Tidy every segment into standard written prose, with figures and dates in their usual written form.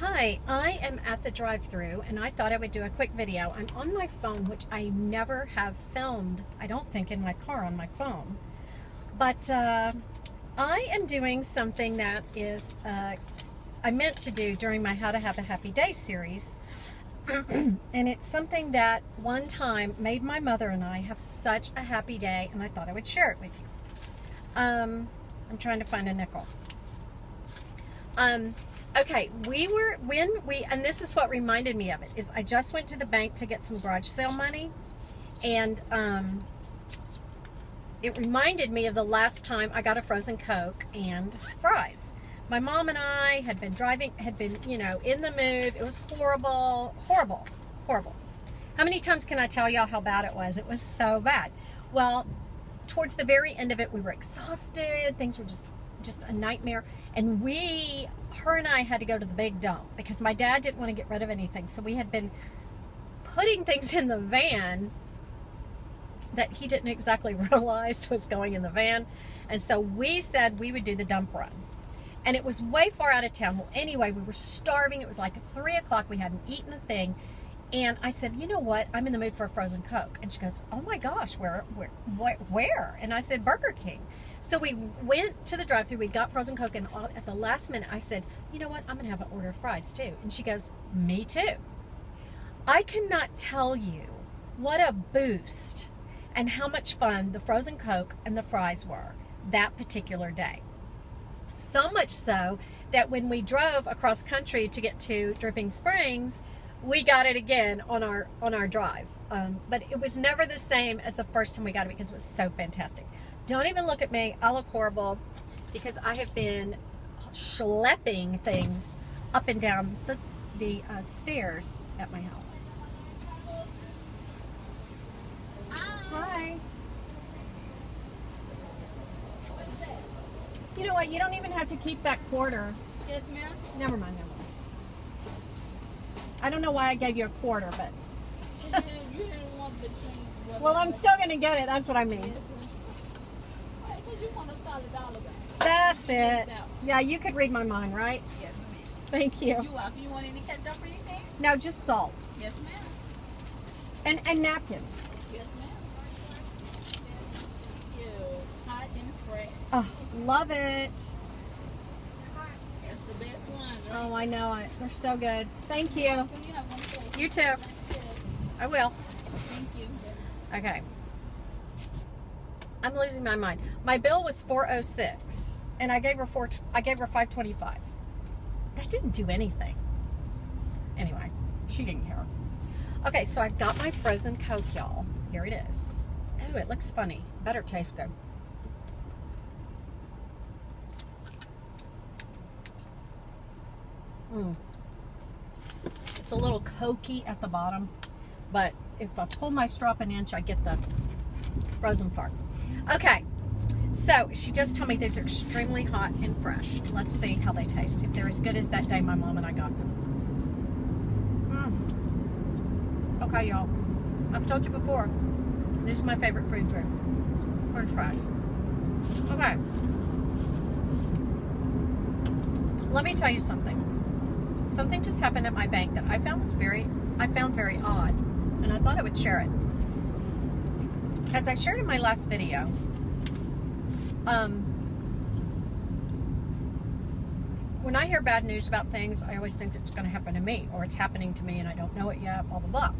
Hi, I am at the drive-thru and I thought I would do a quick video. I'm on my phone, which I never have filmed, I don't think, in my car on my phone. But I am doing something that is I meant to do during my How to Have a Happy Day series. And it's something that one time made my mother and I have such a happy day, and I thought I would share it with you. I'm trying to find a nickel. Okay, and this is what reminded me of it, is I just went to the bank to get some garage sale money, and it reminded me of the last time I got a frozen Coke and fries. My mom and I had been, you know, in the mood. It was horrible, horrible, horrible. How many times can I tell y'all how bad it was? It was so bad. Well, towards the very end of it, we were exhausted. Things were just a nightmare. And her and I had to go to the big dump because my dad didn't want to get rid of anything. So we had been putting things in the van that he didn't exactly realize was going in the van. And so we said we would do the dump run. And it was way far out of town. Well, anyway, we were starving. It was like 3 o'clock. We hadn't eaten a thing. And I said, you know what? I'm in the mood for a frozen Coke. And she goes, oh my gosh, where? And I said, Burger King. So we went to the drive-thru. We got frozen Coke, and at the last minute, I said, you know what? I'm going to have an order of fries, too. And she goes, me too. I cannot tell you what a boost and how much fun the frozen Coke and the fries were that particular day. So much so that when we drove across country to get to Dripping Springs, we got it again on our drive. But it was never the same as the first time we got it because it was so fantastic. Don't even look at me. I look horrible because I have been schlepping things up and down the stairs at my house. Hi. You know what? You don't even have to keep that quarter. Yes, ma'am. Never mind. I don't know why I gave you a quarter, but... You didn't want the change. Well, I'm still going to get it. That's what I mean. Yes, because you want a solid dollar back. That's it. Yeah, you could read my mind, right? Yes, ma'am. Thank you. You're welcome. You want any ketchup or anything? No, just salt. Yes, ma'am. And napkins. Yes, ma'am. Thank you. Hot and fresh. Oh, love it. That's the best one, right? Oh, I know it. They're so good. Thank you. You have one plate. You too. Yes. I will. Thank you. Okay. I'm losing my mind. My bill was $406, and I gave her $525. That didn't do anything. Anyway, she didn't care. Okay, so I've got my frozen Coke, y'all. Here it is. Oh, it looks funny. Better taste good. It's a little cokey at the bottom, but if I pull my straw up an inch, I get the frozen part. Okay, so she just told me these are extremely hot and fresh. Let's see how they taste. If they're as good as that day my mom and I got them. Okay, y'all. I've told you before, this is my favorite food group. Very fresh. Okay. Let me tell you something. Something just happened at my bank that I found very odd, and I thought I would share it. As I shared in my last video, when I hear bad news about things, I always think it's going to happen to me, or it's happening to me and I don't know it yet, blah, blah, blah.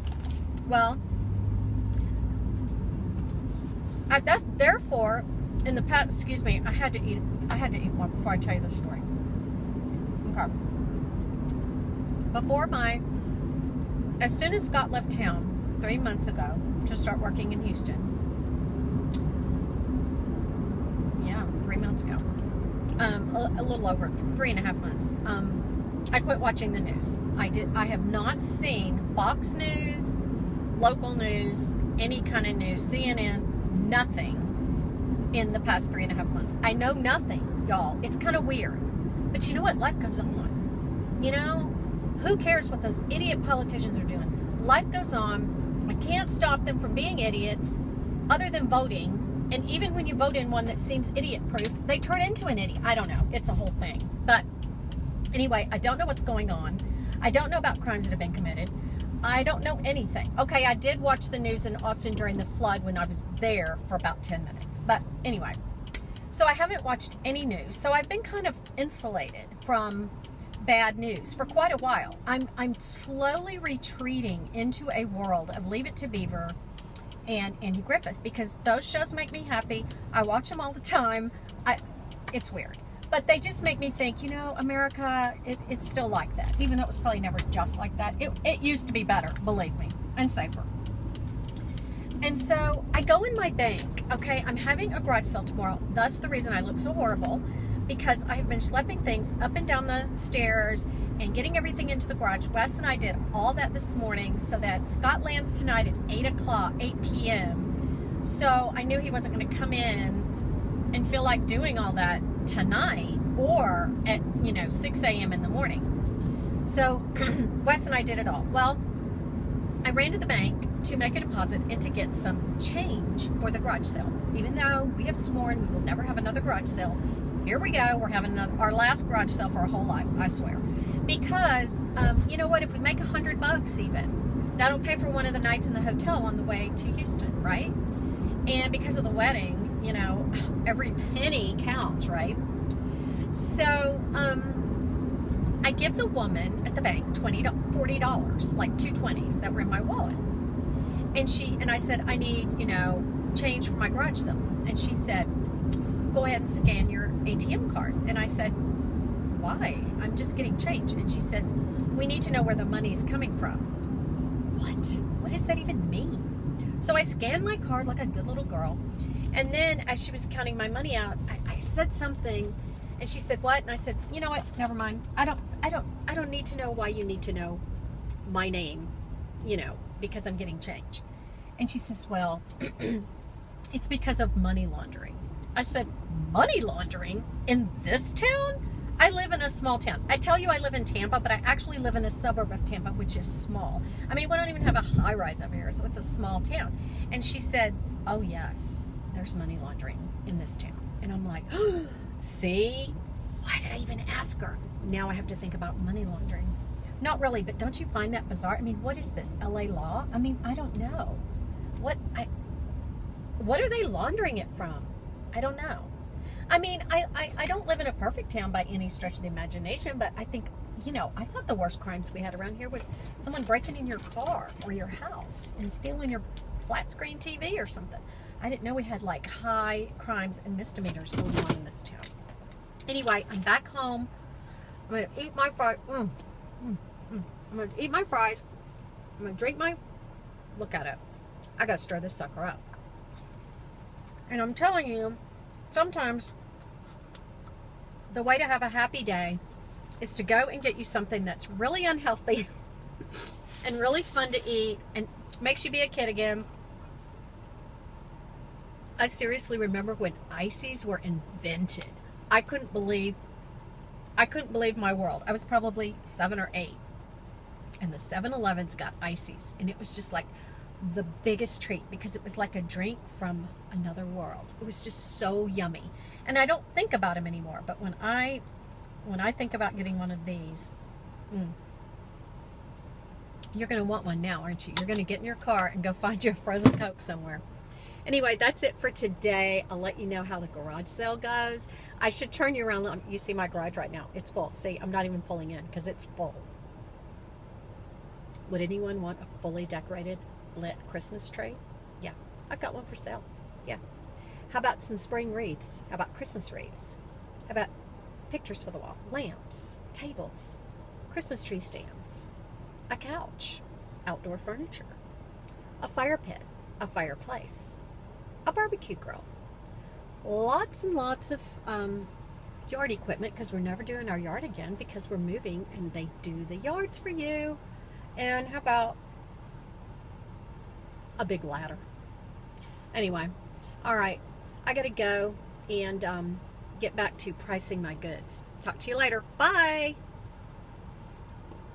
Well, therefore, in the past, excuse me, I had to eat one before I tell you the story. Okay. As soon as Scott left town 3 months ago to start working in Houston, 3 months ago, a little over 3.5 months, I quit watching the news. I have not seen Fox News, local news, any kind of news, CNN, nothing in the past 3.5 months. I know nothing, y'all. It's kind of weird. But you know what? Life goes on. You know? Who cares what those idiot politicians are doing? Life goes on. I can't stop them from being idiots other than voting. And even when you vote in one that seems idiot-proof, they turn into an idiot. I don't know. It's a whole thing. But Anyway, I don't know what's going on. I don't know about crimes that have been committed. I don't know anything. Okay, I did watch the news in Austin during the flood when I was there for about 10 minutes. But anyway, so I haven't watched any news. So I've been kind of insulated from bad news for quite a while. I'm slowly retreating into a world of Leave It to Beaver and Andy Griffith, because those shows make me happy. I watch them all the time. It's weird. But they just make me think, you know, America, it's still like that. Even though it was probably never just like that. It used to be better, believe me, and safer. And so I go in my bank, okay? I'm having a garage sale tomorrow. Thus the reason I look so horrible, because I have been schlepping things up and down the stairs and getting everything into the garage. Wes and I did all that this morning so that Scott lands tonight at 8 p.m. So I knew he wasn't going to come in and feel like doing all that tonight or at, 6 a.m. in the morning. So Wes and I did it all. Well, I ran to the bank to make a deposit and to get some change for the garage sale. Even though we have sworn we will never have another garage sale, here we go. We're having our last garage sale for our whole life, I swear. Because, you know what, if we make $100 even, that'll pay for one of the nights in the hotel on the way to Houston, right? And because of the wedding, every penny counts, right? So, I give the woman at the bank $40, like two 20s that were in my wallet. And I said, I need, change for my garage sale. And she said, go ahead and scan your ATM card. And I said, why? I'm just getting change. And she says, we need to know where the money is coming from. What does that even mean? So I scanned my card like a good little girl. And then as she was counting my money out, I said something, and she said, what? And I said, you know what? Never mind. I don't need to know why you need to know my name, because I'm getting change. And she says, well, it's because of money laundering. I said, money laundering in this town? I live in a small town. I tell you I live in Tampa, but I actually live in a suburb of Tampa, which is small. I mean, we don't even have a high rise over here, so it's a small town. And she said, oh yes, there's money laundering in this town. And I'm like, see? Why did I even ask her? Now I have to think about money laundering. Not really, but don't you find that bizarre? I mean, what is this, LA law? I mean, I don't know. What are they laundering it from? I don't know. I mean, I don't live in a perfect town by any stretch of the imagination, but I think, I thought the worst crimes we had around here was someone breaking in your car or your house and stealing your flat screen TV or something. I didn't know we had like high crimes and misdemeanors going on in this town. Anyway, I'm back home. I'm going to eat my fries. I'm going to eat my fries. I'm going to drink look at it. I got to stir this sucker up. And I'm telling you, sometimes the way to have a happy day is to go and get you something that's really unhealthy and really fun to eat and makes you be a kid again. I seriously remember when ices were invented. I couldn't believe my world. I was probably 7 or 8. And the 7-Elevens got ices. And it was just like the biggest treat because it was like a drink from another world. It was just so yummy. And I don't think about them anymore. But when I think about getting one of these, you're going to want one now, aren't you? You're going to get in your car and go find you a frozen Coke somewhere. Anyway, that's it for today. I'll let you know how the garage sale goes. I should turn you around. You see my garage right now. It's full. See, I'm not even pulling in because it's full. Would anyone want a fully decorated, lit Christmas tree? Yeah, I've got one for sale. Yeah. How about some spring wreaths? How about Christmas wreaths? How about pictures for the wall? Lamps, tables, Christmas tree stands, a couch, outdoor furniture, a fire pit, a fireplace, a barbecue grill, lots and lots of yard equipment because we're never doing our yard again because we're moving and they do the yards for you. And how about a big ladder? Anyway, all right, I gotta go and get back to pricing my goods. Talk to you later. Bye.